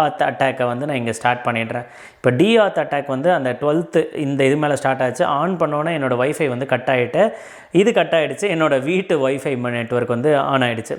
ஆத் அட்டாக்கை வந்து நான் இங்கே ஸ்டார்ட் பண்ணிடுறேன். இப்போ டிஆத் அட்டாக் வந்து அந்த 12th இந்த இது மேலே ஸ்டார்ட் ஆச்சு. ஆன் பண்ணோன்னே என்னோடய வைஃபை வந்து கட் ஆகிட்டு, இது கட் ஆகிடுச்சு. என்னோடய வீட்டு வைஃபை நெட்வொர்க் வந்து ஆன் ஆகிடுச்சு.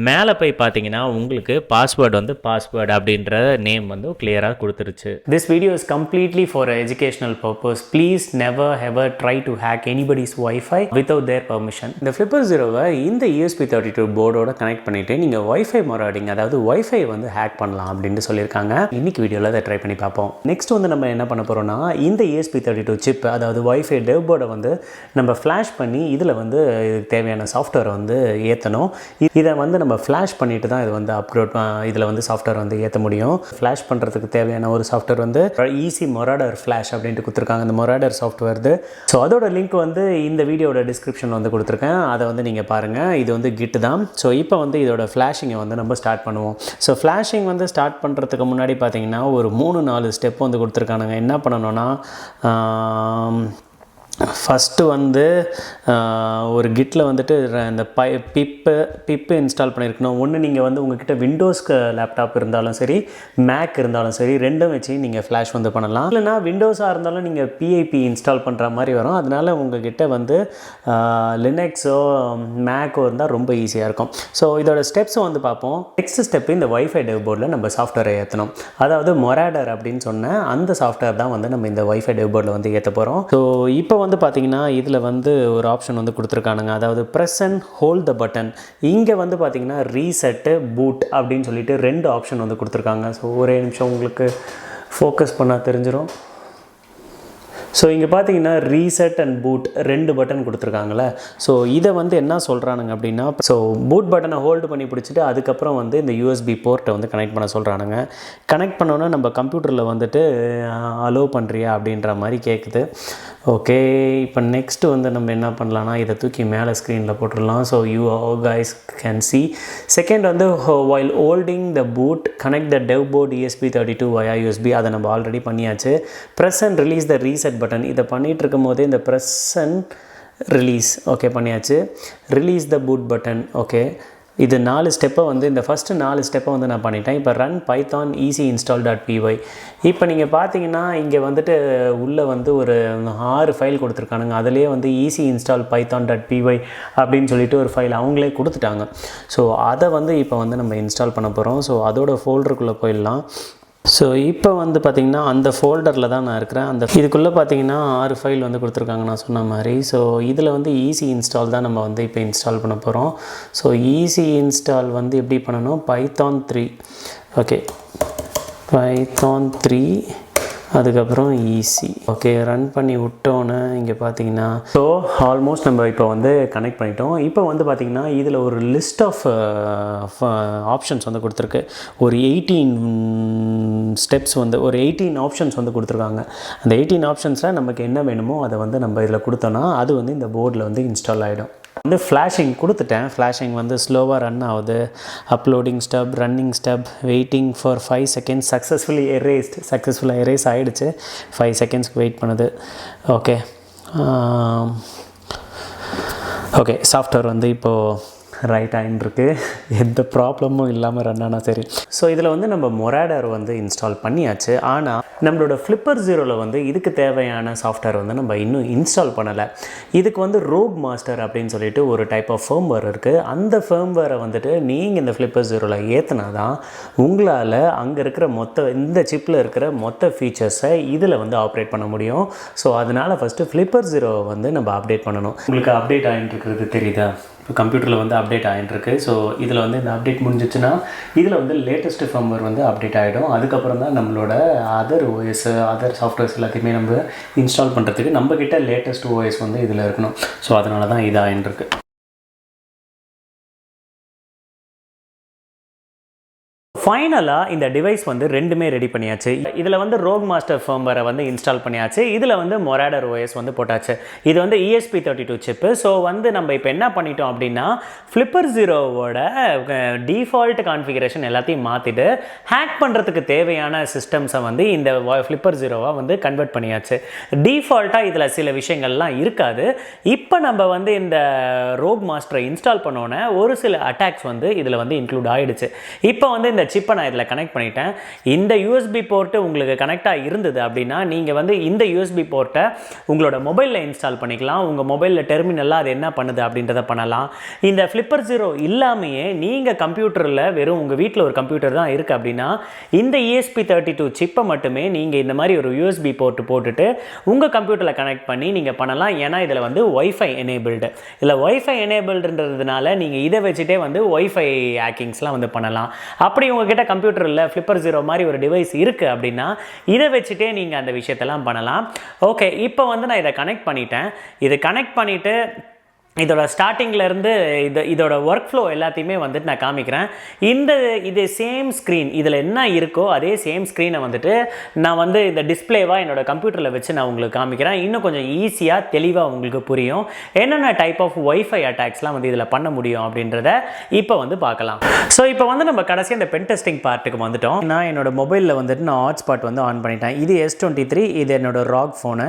மேலே போய் பார்த்தீங்கன்னா உங்களுக்கு பாஸ்வேர்டு அப்படின்ற நேம் வந்து கிளியராக கொடுத்துருச்சு. This video is completely for educational purpose. Please never ever try to hack anybody's wifi without their permission. இந்த ஃப்ளிப்பர் ஜீரோவை இந்த ESP32 போர்டோட கனெக்ட் பண்ணிவிட்டு நீங்கள் வைஃபை மொராடிங், அதாவது வைஃபை வந்து ஹேக் பண்ணலாம் அப்படின்னு சொல்லியிருக்காங்க. இன்னைக்கு வீடியோவில் அதை ட்ரை பண்ணி பார்ப்போம். நெக்ஸ்ட் வந்து நம்ம என்ன பண்ண போகிறோம்னா, இந்த ESP32 சிப், அதாவது வைஃபை டெவ் போர்டை வந்து நம்ம ஃப்ளாஷ் பண்ணி இதில் வந்து இதுக்கு தேவையான சாஃப்ட்வேரை வந்து ஏற்றணும். இதை வந்து நம்ம ஃப்ளாஷ் பண்ணிட்டு தான் இது வந்து அப்லோட் இதில் வந்து சாஃப்ட்வேர் வந்து ஏற்ற முடியும். ஃப்ளாஷ் பண்ணுறதுக்கு தேவையான ஒரு சாஃப்ட்வேர் வந்து ஈஸி மொராடர் ஃப்ளாஷ் அப்படின்ட்டு கொடுத்துருக்காங்க. இந்த மொராடர் சாஃப்ட்வேர். ஸோ அதோட லிங்க் வந்து இந்த வீடியோட டிஸ்கிரிப்ஷன் வந்து கொடுத்துருக்கேன். அதை வந்து நீங்கள் பாருங்கள். இது வந்து கிட் தான். ஸோ இப்போ வந்து இதோட ஃப்ளாஷிங்கை வந்து நம்ம ஸ்டார்ட் பண்ணுவோம். ஸோ ஃப்ளாஷிங் வந்து ஸ்டார்ட் பண்ணுறதுக்கு முன்னாடி பார்த்தீங்கன்னா ஒரு 3-4 ஸ்டெப் வந்து கொடுத்துருக்கானுங்க. என்ன பண்ணணும்னா, ஃபஸ்ட்டு வந்து ஒரு கிட்டில் வந்துட்டு இந்த பிப்பு இன்ஸ்டால் பண்ணியிருக்கணும். ஒன்று நீங்கள் வந்து உங்கள்கிட்ட விண்டோஸ்க்கு லேப்டாப் இருந்தாலும் சரி, மேக் இருந்தாலும் சரி, ரெண்டும் வச்சு நீங்கள் ஃப்ளாஷ் வந்து பண்ணலாம். இல்லைனா விண்டோஸாக இருந்தாலும் நீங்கள் பிஐபி இன்ஸ்டால் பண்ணுற மாதிரி வரும். அதனால் உங்கள்கிட்ட வந்து லினக்ஸோ மேக்கோ இருந்தால் ரொம்ப ஈஸியாக இருக்கும். ஸோ இதோட ஸ்டெப்ஸும் வந்து பார்ப்போம். நெக்ஸ்ட் ஸ்டெப்பு இந்த வைஃபை டெவ் போர்டில் நம்ம சாஃப்ட்வேரை ஏற்றணும். அதாவது மொராடர் அப்படின்னு சொன்ன அந்த சாஃப்ட்வேர் தான் வந்து நம்ம இந்த வைஃபை டெவ் போர்டில் வந்து ஏற்ற போகிறோம். ஸோ இப்போ வந்து பார்த்தீங்கன்னா இதில் வந்து ஒரு ஆப்ஷன் வந்து கொடுத்துருக்கானுங்க. அதாவது press and hold the button. இங்கே வந்து பார்த்தீங்கன்னா ரீசெட்டு, பூட் அப்படின்னு சொல்லிட்டு 2 ஆப்ஷன் வந்து கொடுத்துருக்காங்க. ஸோ ஒரே நிமிஷம் உங்களுக்கு ஃபோக்கஸ் பண்ணால் தெரிஞ்சிடும். ஸோ இங்கே பார்த்தீங்கன்னா ரீசெட் அண்ட் பூட் 2 பட்டன் கொடுத்துருக்காங்களே. ஸோ இதை வந்து என்ன சொல்கிறானுங்க அப்படின்னா, ஸோ பூட் பட்டனை ஹோல்டு பண்ணி பிடிச்சிட்டு அதுக்கப்புறம் வந்து இந்த USB போர்ட்டை வந்து கனெக்ட் பண்ண சொல்கிறானுங்க. கனெக்ட் பண்ணோன்னா நம்ம கம்ப்யூட்டரில் வந்துட்டு அலோவ் பண்ணுறியா அப்படின்ற மாதிரி கேட்குது. ஓகே, இப்போ நெக்ஸ்ட்டு வந்து நம்ம என்ன பண்ணலான்னா, இதை தூக்கி மேலே ஸ்க்ரீனில் போட்டுடலாம். So you guys can see. Second வந்து while holding the boot connect the dev board ESP32 via USB. அதை நம்ம ஆல்ரெடி பண்ணியாச்சு. Press and release the reset button. இதை பண்ணிகிட்டு இருக்கும் போதே இந்த ப்ரெஸ் அண்ட் ரிலீஸ் ஓகே பண்ணியாச்சு. Release the boot button. Okay, இது 4 ஸ்டெப்பை வந்து இந்த ஃபஸ்ட்டு 4 ஸ்டெப்பை வந்து நான் பண்ணிட்டேன். இப்போ ரன் பைத்தான் ஈஸி install.py. இப்போ நீங்கள் பார்த்தீங்கன்னா இங்கே வந்துட்டு உள்ளே வந்து ஒரு 6 ஃபைல் கொடுத்துருக்கானுங்க. அதிலே வந்து ஈஸி இன்ஸ்டால் python.py அப்படின்னு சொல்லிட்டு ஒரு ஃபைல் அவங்களே கொடுத்துட்டாங்க. ஸோ அதை வந்து இப்போ வந்து நம்ம இன்ஸ்டால் பண்ண போகிறோம். ஸோ அதோட ஃபோல்டருக்குள்ளே போயிடலாம். ஸோ இப்போ வந்து பார்த்திங்கன்னா அந்த ஃபோல்டரில் தான் நான் இருக்கிறேன். அந்த இதுக்குள்ளே பார்த்தீங்கன்னா 6 ஃபைல் வந்து கொடுத்துருக்காங்க நான் சொன்ன மாதிரி. ஸோ இதில் வந்து ஈஸி இன்ஸ்டால் தான் நம்ம வந்து இப்போ இன்ஸ்டால் பண்ண போகிறோம். ஸோ ஈஸி இன்ஸ்டால் வந்து எப்படி பண்ணணும், python 3. ஓகே, python 3 அதுக்கப்புறம் ஈஸி. ஓகே, ரன் பண்ணி விட்டோன்னு இங்கே பார்த்தீங்கன்னா ஸோ ஆல்மோஸ்ட் நம்ம இப்போ வந்து கனெக்ட் பண்ணிட்டோம். இப்போ வந்து பார்த்திங்கன்னா இதில் ஒரு லிஸ்ட் ஆஃப் ஆப்ஷன்ஸ் வந்து கொடுத்துருக்கு. ஒரு 18 ஸ்டெப்ஸ் வந்து ஒரு 18 ஆப்ஷன்ஸ் வந்து கொடுத்துருக்காங்க. அந்த 18 ஆப்ஷன்ஸில் நமக்கு என்ன வேணுமோ அதை வந்து நம்ம இதில் கொடுத்தோன்னா அது வந்து இந்த போர்டில் வந்து இன்ஸ்டால் ஆகிடும். வந்து ஃப்ளாஷிங் கொடுத்துட்டேன். ஃப்ளாஷிங் வந்து ஸ்லோவாக ரன் ஆகுது. Uploading stub, running stub, waiting for 5 seconds, சக்ஸஸ்ஃபுல்லாக எரேஸ் ஆகிடுச்சு. 5 செகண்ட்ஸ்க்கு வெயிட் பண்ணுது. ஓகே ஓகே, சாஃப்ட்வேர் வந்து இப்போது ரைட் ஆகிட்டுருக்கு. எந்த ப்ராப்ளமும் இல்லாமல் ரன் ஆனால் சரி. ஸோ இதில் வந்து நம்ம மொராடர் வந்து இன்ஸ்டால் பண்ணியாச்சு. ஆனால் நம்மளோட ஃப்ளிப்பர் ஜீரோவில் வந்து இதுக்கு தேவையான சாஃப்ட்வேர் வந்து நம்ம இன்னும் இன்ஸ்டால் பண்ணலை. இதுக்கு வந்து ரோக் மாஸ்டர் அப்படின்னு சொல்லிட்டு ஒரு டைப் ஆஃப் ஃபர்ம்வேர் இருக்குது. அந்த ஃபர்ம்வேரை வந்துட்டு நீங்கள் இந்த ஃப்ளிப்பர் ஜீரோவில் ஏற்றினா தான் உங்களால் அங்கே இருக்கிற இந்த சிப்பில் இருக்கிற மொத்த ஃபீச்சர்ஸை இதில் வந்து ஆப்ரேட் பண்ண முடியும். ஸோ அதனால் ஃபஸ்ட்டு ஃப்ளிப்பர் ஜீரோவை வந்து நம்ம அப்டேட் பண்ணணும். உங்களுக்கு அப்டேட் ஆகிட்டு இருக்கிறது தெரியுதா? இப்போ கம்ப்யூட்டரில் வந்து அப்டேட் ஆகிட்டுருக்கு. ஸோ இதில் வந்து இந்த அப்டேட் முடிஞ்சிச்சுன்னா இதில் வந்து லேட்டஸ்ட் ஃபர்ம்வேர் வந்து அப்டேட் ஆகிடும். அதுக்கப்புறம் தான் நம்மளோட அதர் ஓஎஸ், அதர் சாஃப்ட்வேர்ஸ் எல்லாத்தையுமே நம்ம இன்ஸ்டால் பண்ணுறதுக்கு நம்மக்கிட்ட லேட்டஸ்ட் ஓஎஸ் வந்து இதில் இருக்கணும். ஸோ அதனால தான் இது ஆகிட்டுருக்கு. ஃபைனலாக இந்த டிவைஸ் வந்து ரெண்டுமே ரெடி பண்ணியாச்சு. இதில் வந்து ரோக் மாஸ்டர் ஃபர்ம்வேரை வந்து இன்ஸ்டால் பண்ணியாச்சு. இதில் வந்து மொராடர் ஓஎஸ் வந்து போட்டாச்சு. இது வந்து ESP32 சிப்பு. ஸோ வந்து நம்ம இப்போ என்ன பண்ணிட்டோம் அப்படின்னா, ஃப்ளிப்பர் ஜீரோவோட டிஃபால்ட் கான்ஃபிகரேஷன் எல்லாத்தையும் மாற்றிட்டு ஹேக் பண்ணுறதுக்கு தேவையான சிஸ்டம்ஸை வந்து இந்த ஃப்ளிப்பர் ஜீரோவாக வந்து கன்வெர்ட் பண்ணியாச்சு. டிஃபால்ட்டாக இதில் சில விஷயங்கள்லாம் இருக்காது. இப்போ நம்ம வந்து இந்த ரோக் மாஸ்டரை இன்ஸ்டால் பண்ணோன்னே ஒரு சில அட்டாக்ஸ் வந்து இதில் வந்து இன்க்ளூட் ஆகிடுச்சு. இப்போ வந்து இந்த சிப்பை நான் இதில் கனெக்ட் பண்ணிட்டேன். இந்த யூஎஸ்பி போர்ட்டு உங்களுக்கு கனெக்டாக இருந்தது அப்படின்னா நீங்கள் வந்து இந்த யூஎஸ்பி போர்ட்டை உங்களோட மொபைலில் இன்ஸ்டால் பண்ணிக்கலாம். உங்கள் மொபைலில் டெர்மினலில் அது என்ன பண்ணுது அப்படின்றத பண்ணலாம். இந்த ஃப்ளிப்பர் ஜீரோ இல்லாமையே நீங்கள் கம்ப்யூட்டரில் வெறும் உங்கள் வீட்டில் ஒரு கம்ப்யூட்டர் தான் இருக்குது அப்படின்னா இந்த ESP32 சிப்பை மட்டுமே நீங்கள் இந்த மாதிரி ஒரு யூஎஸ்பி போர்ட்டு போட்டுட்டு உங்கள் கம்ப்யூட்டரில் கனெக்ட் பண்ணி நீங்கள் பண்ணலாம். ஏன்னா இதில் வந்து ஒய்ஃபை எனேபிள்டு. இதில் ஒய்ஃபை எனேபிள்டுன்றதுனால நீங்கள் இதை வச்சுட்டே வந்து ஒய்ஃபை ஹேக்கிங்ஸ்லாம் வந்து பண்ணலாம். அப்படி உங்ககிட்ட கம்ப்யூட்டரில் ஃப்ளிப்பர் ஜீரோ மாதிரி ஒரு டிவைஸ் இருக்குது அப்படின்னா இதை வச்சுட்டே நீங்கள் அந்த விஷயத்தெல்லாம் பண்ணலாம். ஓகே, இப்போ வந்து நான் இதை கனெக்ட் பண்ணிட்டேன். இதை கனெக்ட் பண்ணிவிட்டு இதோட ஸ்டார்டிங்லேருந்து இதோட ஒர்க் ஃப்ளோ எல்லாத்தையுமே வந்துட்டு நான் காமிக்கிறேன். இது சேம் ஸ்க்ரீன், இதில் என்ன இருக்கோ அதே சேம் ஸ்க்ரீனை வந்துட்டு நான் வந்து இந்த டிஸ்பிளேவாக என்னோட கம்ப்யூட்டரில் வச்சு நான் உங்களுக்கு காமிக்கிறேன். இன்னும் கொஞ்சம் ஈஸியாக தெளிவாக உங்களுக்கு புரியும் என்னென்ன டைப் ஆஃப் ஒய்ஃபை அட்டாக்ஸ்லாம் வந்து இதில் பண்ண முடியும் அப்படின்றத இப்போ வந்து பார்க்கலாம். ஸோ இப்போ வந்து நம்ம கடைசியாக இந்த பென் டெஸ்டிங் பார்ட்டுக்கு வந்துட்டோம். நான் என்னோட மொபைலில் வந்துட்டு நான் ஹாட்ஸ்பாட் வந்து ஆன் பண்ணிட்டேன். இது S23, இது என்னோட ராக் ஃபோனு.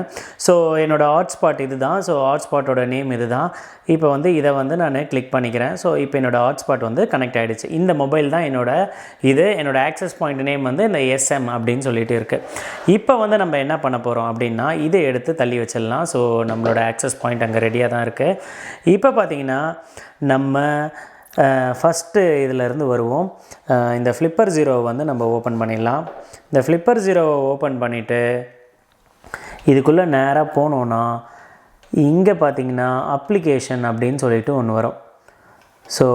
ஸோ என்னோட ஹாட்ஸ்பாட் இது தான். ஸோ ஹாட்ஸ்பாட்டோட நேம் இது தான். இப்போ வந்து இதை வந்து நான் கிளிக் பண்ணிக்கிறேன். ஸோ இப்போ என்னோடய ஹாட்ஸ்பாட் வந்து கனெக்ட் ஆகிடுச்சு. இந்த மொபைல் தான் என்னோட ஆக்சஸ் பாயிண்ட் நேம் வந்து இந்த SM அப்படின்னு சொல்லிட்டு இருக்குது. இப்போ வந்து நம்ம என்ன பண்ண போகிறோம் அப்படின்னா இதை எடுத்து தள்ளி வச்சிடலாம். ஸோ நம்மளோட ஆக்சஸ் பாயிண்ட் அங்கே ரெடியாக தான் இருக்குது. இப்போ பார்த்திங்கன்னா நம்ம ஃபஸ்ட்டு இதிலேருந்து வருவோம். இந்த ஃப்ளிப்பர் ஜீரோவை வந்து நம்ம ஓப்பன் பண்ணிடலாம். இந்த ஃப்ளிப்பர் ஜீரோவை ஓப்பன் பண்ணிவிட்டு இதுக்குள்ளே நேராக போனோன்னா இங்கே பார்த்தீங்கன்னா அப்ளிகேஷன் அப்படின்னு சொல்லிட்டு ஒன்று வரும். ஸோ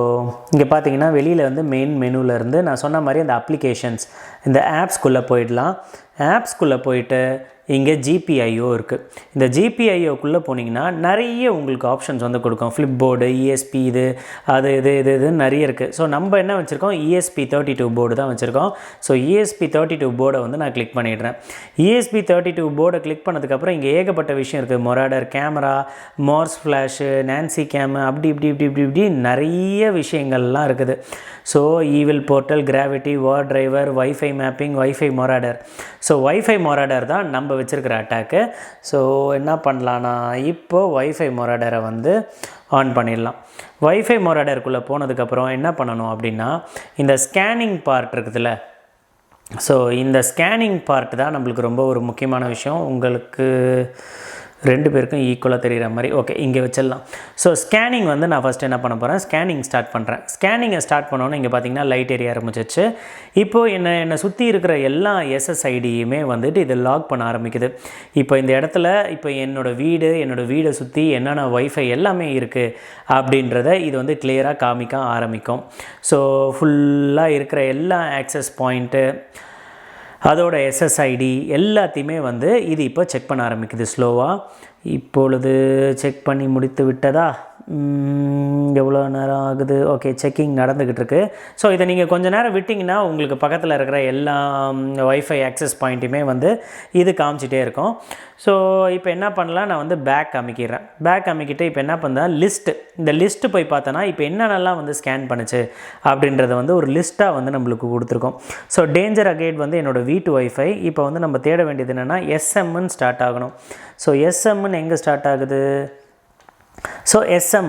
இங்கே பார்த்தீங்கன்னா வெளியில் வந்து மெயின் மெனுவிலேருந்து நான் சொன்ன மாதிரி அந்த அப்ளிகேஷன்ஸ் இந்த ஆப்ஸ்குள்ளே போயிடலாம். ஆப்ஸ்குள்ளே போயிட்டு இங்கே GPIO இருக்குது. இந்த GPIOக்குள்ளே போனீங்கன்னா நிறைய உங்களுக்கு ஆப்ஷன்ஸ் வந்து கொடுக்கும். ஃப்ளிப் போர்டு, ESP, இது நிறைய இருக்குது. ஸோ நம்ம என்ன வச்சுருக்கோம், ESP32 போர்டு தான் வச்சுருக்கோம். ஸோ ESP32 போர்டை வந்து நான் கிளிக் பண்ணிடுறேன். ESP32 போர்டை கிளிக் பண்ணதுக்கப்புறம் இங்கே ஏகப்பட்ட விஷயம் இருக்குது. மொராடர், கேமரா, மார்ஸ் ஃப்ளாஷு, நான்சி கேமு, அப்படி இப்படி நிறைய விஷயங்கள்லாம் இருக்குது. So evil portal, gravity, war driver, wifi mapping, wifi marauder. So wifi marauder தான் நம்ம வச்சுருக்கிற அட்டாக்கு. ஸோ என்ன பண்ணலான்னா இப்போது வைஃபை மொராடரை வந்து ஆன் பண்ணிடலாம். வைஃபை மொராடருக்குள்ளே போனதுக்கப்புறம் என்ன பண்ணணும் அப்படின்னா இந்த ஸ்கேனிங் பார்ட் இருக்குதுல்ல, ஸோ இந்த ஸ்கேனிங் பார்ட் தான் நம்மளுக்கு ரொம்ப ஒரு முக்கியமான விஷயம். உங்களுக்கு ரெண்டு பேருக்கும் ஈக்குவலாக தெரிகிற மாதிரி ஓகே இங்கே வச்சிடலாம். ஸோ ஸ்கேனிங் வந்து நான் ஃபஸ்ட்டு என்ன பண்ண போகிறேன், ஸ்கேனிங் ஸ்டார்ட் பண்ணுறேன். ஸ்கேனிங்கை ஸ்டார்ட் பண்ணோன்னு இங்கே பார்த்தீங்கன்னா லைட் எரிய ஆரம்பிச்சிச்சு. இப்போது என்னை சுற்றி இருக்கிற எல்லா SSIDயுமே வந்துட்டு இது லாக் பண்ண ஆரம்பிக்குது. இப்போ இந்த இடத்துல இப்போ என்னோடய வீடை சுற்றி என்னென்ன வைஃபை எல்லாமே இருக்குது அப்படின்றத இது வந்து கிளியராக காமிக்க ஆரம்பிக்கும். ஸோ ஃபுல்லாக இருக்கிற எல்லா ஆக்சஸ் பாயிண்ட்டு, அதோட SSID எல்லாத்தையுமே வந்து இது இப்போ செக் பண்ண ஆரம்பிக்குது ஸ்லோவாக. இப்பொழுது செக் பண்ணி முடித்து விட்டதா, எவ்வளோ நேரம் ஆகுது, ஓகே செக்கிங் நடந்துக்கிட்டு இருக்கு. ஸோ இதை நீங்கள் கொஞ்சம் நேரம் விட்டிங்கன்னா உங்களுக்கு பக்கத்தில் இருக்கிற எல்லா வைஃபை ஆக்சஸ் பாயிண்ட்டுமே வந்து இது காமிச்சிட்டே இருக்கும். ஸோ இப்போ என்ன பண்ணலாம், நான் வந்து பேக் அமைக்கிட்டு இப்போ என்ன பண்ணுறேன், இந்த லிஸ்ட்டு போய் பார்த்தோன்னா இப்போ என்னென்னலாம் வந்து ஸ்கேன் பண்ணுச்சு அப்படின்றத வந்து ஒரு லிஸ்ட்டாக வந்து நம்மளுக்கு கொடுத்துருக்கோம். ஸோ டேஞ்சர் அகேட் வந்து என்னோடய வீட்டு வைஃபை. இப்போ வந்து நம்ம தேட வேண்டியது என்னென்னா SMன்னு ஸ்டார்ட் ஆகணும். ஸோ SMன்னு எங்கே ஸ்டார்ட் ஆகுது, ஸோ SM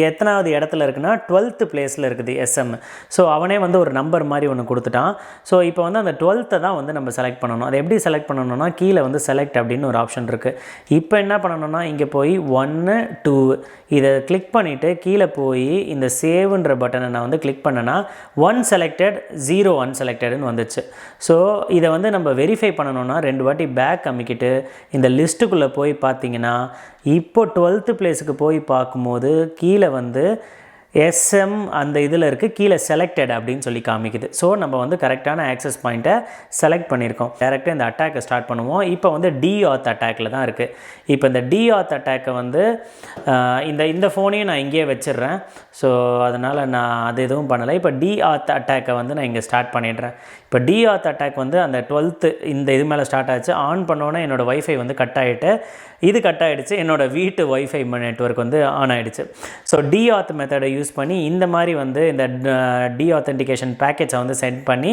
எத்தனாவது இடத்துல இருக்குன்னா 12th பிளேஸில் இருக்குது SM. ஸோ அவனே வந்து ஒரு நம்பர் மாதிரி ஒன்று கொடுத்துட்டான். ஸோ இப்போ வந்து அந்த 12th தான் வந்து நம்ம செலக்ட் பண்ணணும். அதை எப்படி செலக்ட் பண்ணணும்னா கீழே வந்து செலக்ட் அப்படின்னு ஒரு ஆப்ஷன் இருக்குது. இப்போ என்ன பண்ணணும்னா இங்கே போய் 1, 2 இதை கிளிக் பண்ணிவிட்டு கீழே போய் இந்த சேவ்ன்ற பட்டனை நான் வந்து கிளிக் பண்ணேன்னா 1 செலக்டட் 0 அன்செலக்டட்னு வந்துச்சு. ஸோ இதை வந்து நம்ம வெரிஃபை பண்ணணும்னா 2 வாட்டி பேக் அமைக்கிட்டு இந்த லிஸ்ட்டுக்குள்ளே போய் பார்த்தீங்கன்னா இப்போ 12th பிளேஸுக்கு போய் பார்க்கும்போது கீழே வந்து SM அந்த இதில் இருக்குது, கீழே செலக்டட் அப்படின்னு சொல்லி காமிக்குது. ஸோ நம்ம வந்து கரெக்டான ஆக்சஸ் பாயிண்ட்டை செலக்ட் பண்ணியிருக்கோம். டேரெக்டாக இந்த அட்டாக்கை ஸ்டார்ட் பண்ணுவோம். இப்போ வந்து DAuth அட்டாக்கில் தான் இருக்குது. இப்போ இந்த DAuth அட்டாக்கை வந்து இந்த ஃபோனையும் நான் இங்கேயே வச்சிடுறேன். ஸோ அதனால் நான் அது எதுவும் பண்ணலை. இப்போ DAuth அட்டாக்கை வந்து நான் இங்கே ஸ்டார்ட் பண்ணிடுறேன். இப்போ டிஆத் அட்டாக் வந்து அந்த 12th இந்த இது மேலே ஸ்டார்ட் ஆச்சு. ஆன் பண்ணோன்னே என்னோடய வைஃபை வந்து கட் ஆகிட்டு, இது கட் ஆகிடுச்சு, என்னோடய வீட்டு வைஃபை நெட்வொர்க் வந்து ஆன் ஆகிடுச்சு. ஸோ டிஆத் மெத்தடை யூஸ் பண்ணி இந்த மாதிரி வந்து இந்த டீஆத்தென்டிகேஷன் பேக்கேஜை வந்து சென்ட் பண்ணி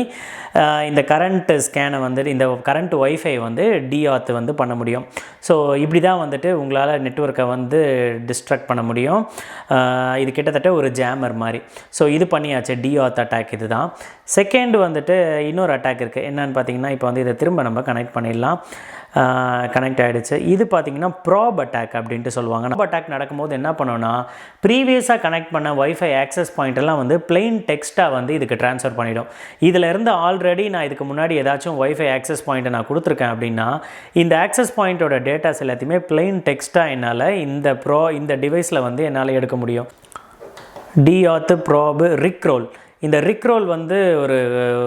இந்த கரண்ட் ஸ்கேனை வந்து இந்த கரண்ட் வைஃபை வந்து டிஆத் வந்து பண்ண முடியும். ஸோ இப்படி தான் வந்துட்டு உங்களால் நெட்வொர்க்கை வந்து டிஸ்ட்ராக்ட் பண்ண முடியும். இது கிட்டத்தட்ட ஒரு ஜாமர் மாதிரி. ஸோ இது பண்ணியாச்சு, டிஆத் அட்டாக் இது தான். செகண்ட் வந்துட்டு இன்னொரு அட்டாக் இருக்குது. என்னென்னு பார்த்தீங்கன்னா, இப்போ வந்து இதை திரும்ப நம்ம கனெக்ட் பண்ணிடலாம். கனெக்ட் ஆகிடுச்சு. இது பார்த்திங்கன்னா ப்ராப் அட்டாக் அப்படின்ட்டு சொல்லுவாங்க. ப்ராப் அட்டாக் நடக்கும்போது என்ன பண்ணோன்னா, ப்ரீவியஸாக கனெக்ட் பண்ண வைஃபை ஆக்சஸ் பாயிண்ட்டெல்லாம் வந்து பிளெயின் டெக்ஸ்ட்டாக வந்து இதுக்கு ட்ரான்ஸ்ஃபர் பண்ணிவிடும். இதில் இருந்து ஆல்ரெடி நான் இதுக்கு முன்னாடி ஏதாச்சும் வைஃபை ஆக்சஸ் பாயிண்ட்டை நான் கொடுத்துருக்கேன் அப்படின்னா, இந்த ஆக்சஸ் பாயிண்ட்டோட டேட்டாஸ் எல்லாத்தையுமே பிளெயின் டெக்ஸ்ட்டாக என்னால் இந்த டிவைஸில் வந்து என்னால் எடுக்க முடியும். டிஆத் ப்ராப் ரிக்ரோல். இந்த ரிக்ரோல் வந்து ஒரு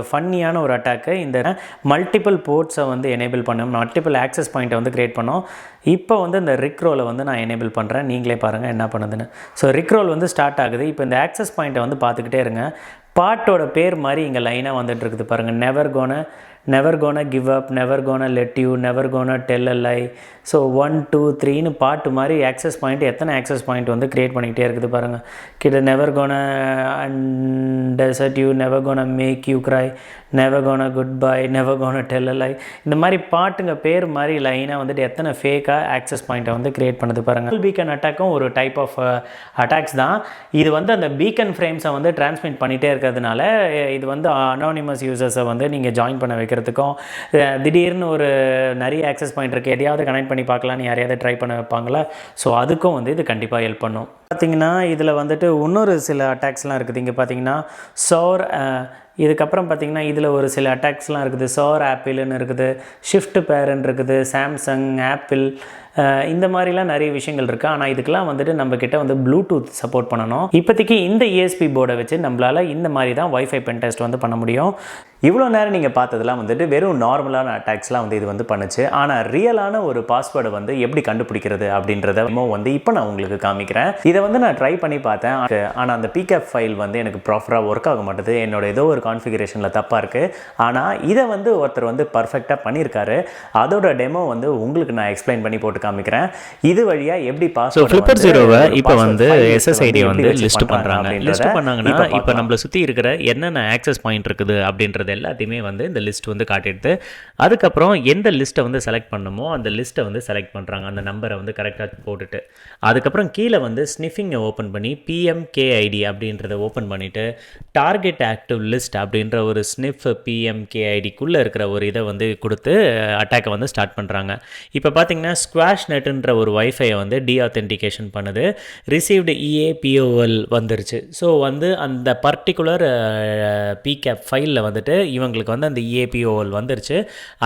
ஃபன்னியான ஒரு அட்டாக்கு. இந்த மல்டிபிள் போர்ட்ஸை வந்து எனேபிள் பண்ணோம், மல்டிபிள் ஆக்சஸ் பாயிண்ட்டை வந்து க்ரியேட் பண்ணோம். இப்போ வந்து இந்த ரிக்ரோலை வந்து நான் எனேபிள் பண்ணுறேன், நீங்களே பாருங்கள் என்ன பண்ணுதுன்னு. ஸோ ரிக்ரோல் வந்து ஸ்டார்ட் ஆகுது. இப்போ இந்த ஆக்சஸ் பாயிண்ட்டை வந்து பார்த்துக்கிட்டே இருங்க. பாட்டோட பேர் மாதிரி இங்கே லைனாக வந்துட்டு இருக்குது பாருங்கள். never gonna give up, never gonna let you, never gonna tell a lie. So 1 2 3ன்னு பாட்டு மாதிரி ஆக்சஸ் பாயிண்ட், எத்தனை ஆக்சஸ் பாயிண்ட் வந்து க்ரியேட் பண்ணிக்கிட்டே இருக்குது பாருங்கள். கிட்ட never gonna desert you, never gonna make you cry, never gonna goodbye, never gonna tell a lie. இந்த மாதிரி பாட்டுங்க பேர் மாதிரி லைனாக வந்துட்டு எத்தனை ஃபேக்காக ஆக்சஸ் பாயிண்ட்டை வந்து க்ரியேட் பண்ணுது பாருங்கள். பீக்கன் அட்டாக்கும் ஒரு டைப் ஆஃப் அட்டாக்ஸ் தான். இது வந்து அந்த பீக்கன் ஃப்ரேம்ஸை வந்து டிரான்ஸ்மிட் பண்ணிகிட்டே இருக்கிறதுனால இது வந்து அனானிமஸ் யூசர்ஸை வந்து நீங்கள் ஜாயின் பண்ண வைக்கிறதுக்கும், திடீர்னு ஒரு நிறைய ஆக்சஸ் பாயிண்ட் இருக்குது, எதையாவது கனெக்ட் பண்ணி பார்க்கலான்னு யாரையாவது ட்ரை பண்ண வைப்பாங்களா. ஸோ அதுக்கும் வந்து இது கண்டிப்பாக ஹெல்ப் பண்ணும். பார்த்திங்கன்னா இதில் வந்துட்டு இன்னொரு சில அட்டாக்ஸ்லாம் இருக்குது. இங்கே பார்த்திங்கன்னா சோர், இதுக்கப்புறம் பார்த்திங்கன்னா இதில் ஒரு சில அட்டாக்ஸ்லாம் இருக்குது. சோர் ஆப்பிள்னு இருக்குது, ஷிஃப்ட் பேருன்னு இருக்குது, சாம்சங், ஆப்பிள், இந்த மாதிரிலாம் நிறைய விஷயங்கள் இருக்குது. ஆனால் இதுக்கெல்லாம் வந்துட்டு நம்மக்கிட்ட வந்து ப்ளூடூத் சப்போர்ட் பண்ணணும். இப்போதைக்கு இந்த ESP போர்டை வச்சு நம்மளால் இந்த மாதிரி தான் வைஃபை பென் டெஸ்ட் வந்து பண்ண முடியும். இவ்வளோ நேரம் நீங்கள் பார்த்ததெல்லாம் வந்துட்டு வெறும் நார்மலான அட்டாக்ஸ்லாம் வந்து இது வந்து பண்ணுச்சு. ஆனால் ரியலான ஒரு பாஸ்வேர்டை வந்து எப்படி கண்டுபிடிக்கிறது அப்படின்றத வந்து இப்போ நான் உங்களுக்கு காமிக்கிறேன். இதை வந்து நான் ட்ரை பண்ணி பார்த்தேன். ஆனால் அந்த PCAP ஃபைல் வந்து எனக்கு ப்ராப்பராக ஒர்க் ஆக மாட்டேது. என்னோட ஏதோ ஒரு கான்ஃபிகரேஷனில் தப்பாக இருக்குது. ஆனால் இதை வந்து ஒருத்தர் வந்து பர்ஃபெக்டாக பண்ணியிருக்காரு. அதோட டெமோ வந்து உங்களுக்கு நான் எக்ஸ்பிளைன் பண்ணி போட்டு காமிக்கிறேன். இது வழியா எப்படி பாஸ்வேர்ட் Flipper Zeroவை இப்போ வந்து SSID வந்து லிஸ்ட் பண்றாங்க. லிஸ்ட் பண்ணாங்கன்னா இப்போ நம்மள சுற்றி இருக்கிற என்னென்ன ஆக்சஸ் பாயிண்ட் இருக்குது அப்படின்றது எல்லாத்தையுமே வந்து இந்த லிஸ்ட் வந்து காட்டிடுது. அதுக்கப்புறம் எந்த லிஸ்ட்டை வந்து செலக்ட் பண்ணணுமோ அந்த லிஸ்ட்டை வந்து செலக்ட் பண்ணுறாங்க, அந்த நம்பரை வந்து கரெக்டாக போட்டுட்டு. அதுக்கப்புறம் கீழே வந்து ஸ்னிஃபிங்கை ஓப்பன் பண்ணி PMKID அப்படின்றத ஓப்பன் பண்ணிவிட்டு டார்கெட் ஆக்டிவ் லிஸ்ட் அப்படின்ற ஒரு ஸ்னிஃப் PMKIDக்குள்ளே இருக்கிற ஒரு இதை வந்து கொடுத்து அட்டாக்கை வந்து ஸ்டார்ட் பண்ணுறாங்க. இப்போ பார்த்தீங்கன்னா ஸ்குவாஷ் நெட்டுன்ற ஒரு வைஃபையை வந்து டீஆத்தென்டிகேஷன் பண்ணுது. ரிசீவ்டு EAPOL வந்துருச்சு. ஸோ வந்து அந்த பர்டிகுலர் PCAP ஃபைலில் வந்துட்டு இவங்களுக்கு வந்து அந்த EAPOL வந்துருச்சு.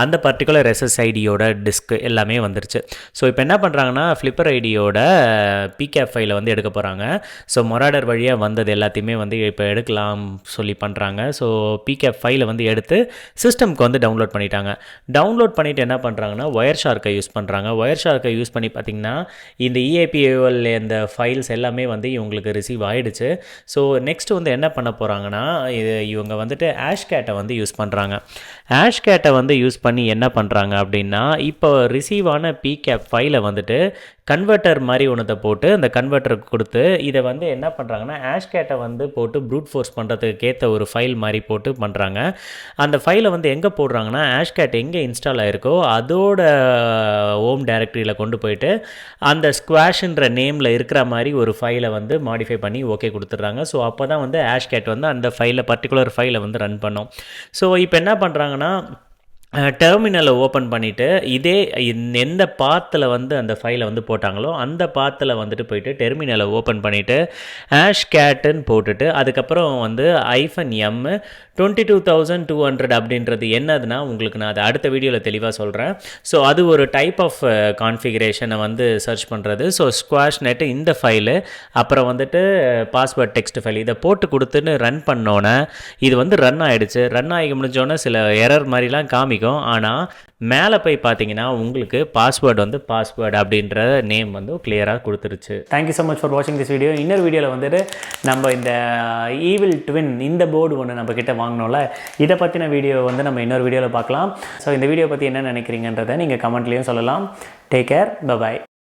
அந்த பர்டிகுலர் SSIDயோட டிஸ்க் எல்லாமே வந்துருச்சு. ஸோ இப்போ என்ன பண்ணுறாங்கன்னா ஃப்ளிப்பர் ஐடியோட PCAP ஃபைலை வந்து எடுக்க போகிறாங்க. ஸோ மொராடர் வழியாக வந்தது எல்லாத்தையுமே வந்து இப்போ எடுக்கலாம் சொல்லி பண்ணுறாங்க. ஸோ PCAP ஃபைலை வந்து எடுத்து சிஸ்டம்க்கு வந்து டவுன்லோட் பண்ணிட்டாங்க. டவுன்லோட் பண்ணிவிட்டு என்ன பண்ணுறாங்கன்னா ஒயர் ஷார்க்கை யூஸ் பண்ணுறாங்க. ஒயர் ஷார்க்கை யூஸ் பண்ணி பார்த்திங்கன்னா இந்த EAPOL இந்த ஃபைல்ஸ் எல்லாமே வந்து இவங்களுக்கு ரிசீவ் ஆகிடுச்சு. ஸோ நெக்ஸ்ட் வந்து என்ன பண்ண போகிறாங்கன்னா இவங்க வந்துட்டு ஆஷ்கேட்டை வந்து யூஸ் பண்ணுறாங்க. ஆஷ்கேட்டை வந்து யூஸ் பண்ணி என்ன பண்ணுறாங்க அப்படின்னா இப்போ ரிசீவ் ஆன PCAP ஃபைலை வந்துட்டு கன்வெர்ட்டர் மாதிரி ஒன்றத்தை போட்டு அந்த கன்வெர்ட்டருக்கு கொடுத்து இதை வந்து என்ன பண்ணுறாங்கன்னா ஆஷ்கேட்டை வந்து போட்டு ப்ரூட் ஃபோர்ஸ் பண்ணுறதுக்கு ஏற்ற ஒரு ஃபைல் மாதிரி போட்டு பண்ணுறாங்க. அந்த ஃபைலை வந்து எங்கே போடுறாங்கன்னா ஆஷ்கேட் எங்கே இன்ஸ்டால் ஆகிருக்கோ அதோட ஹோம் டைரக்டரியில் கொண்டு போயிட்டு அந்த ஸ்குவாஷ்ன்ற நேமில் இருக்கிற மாதிரி ஒரு ஃபைலை வந்து மாடிஃபை பண்ணி ஓகே கொடுத்துட்றாங்க. ஸோ அப்போ தான் வந்து ஆஷ்கேட் வந்து அந்த ஃபைலை பர்டிகுலர் ஃபைலை வந்து ரன் பண்ணும். ஸோ இப்போ என்ன பண்ணுறாங்கன்னா டெர்மினலை ஓப்பன் பண்ணிவிட்டு இதே எந்த பாத்தில் வந்து அந்த ஃபைலை வந்து போட்டாங்களோ அந்த பாத்தில் வந்துட்டு போயிட்டு டெர்மினலை ஓப்பன் பண்ணிவிட்டு ஆஷ்கேட்டுன்னு போட்டுட்டு அதுக்கப்புறம் வந்து -M 22,200 அப்படின்றது என்னதுன்னா உங்களுக்கு நான் அதை அடுத்த வீடியோவில் தெளிவாக சொல்கிறேன். ஸோ அது ஒரு டைப் ஆஃப் கான்ஃபிகரேஷனை வந்து சர்ச் பண்ணுறது. ஸோ ஸ்குவாஷ் நெட்டு இந்த ஃபைலு அப்புறம் வந்துட்டு பாஸ்வேர்ட் டெக்ஸ்ட் ஃபைல் இதை போட்டு கொடுத்துன்னு ரன் பண்ணோன்னே இது வந்து ரன் ஆகிடுச்சு. ரன் ஆகி முடிஞ்சோன்னே சில எரர் மாதிரிலாம் காமிக்கும். காமிக்கும். ஆனால் மேலே போய் பார்த்தீங்கன்னா உங்களுக்கு பாஸ்வேர்டு வந்து பாஸ்வேர்டு அப்படின்ற நேம் வந்து கிளியராக கொடுத்துருச்சு. தேங்க்யூ ஸோ மச் ஃபார் வாட்சிங் திஸ் வீடியோ. இன்னொரு வீடியோவில் வந்துட்டு நம்ம இந்த ஈவில் ட்வின் இந்த போர்டு ஒன்று நம்ம கிட்ட வாங்கினோம்ல, இதை பற்றின வீடியோ வந்து நம்ம இன்னொரு வீடியோவில் பார்க்கலாம். ஸோ இந்த வீடியோ பற்றி என்ன நினைக்கிறீங்கன்றதை நீங்கள் கமெண்ட்லேயும் சொல்லலாம். Take care, by.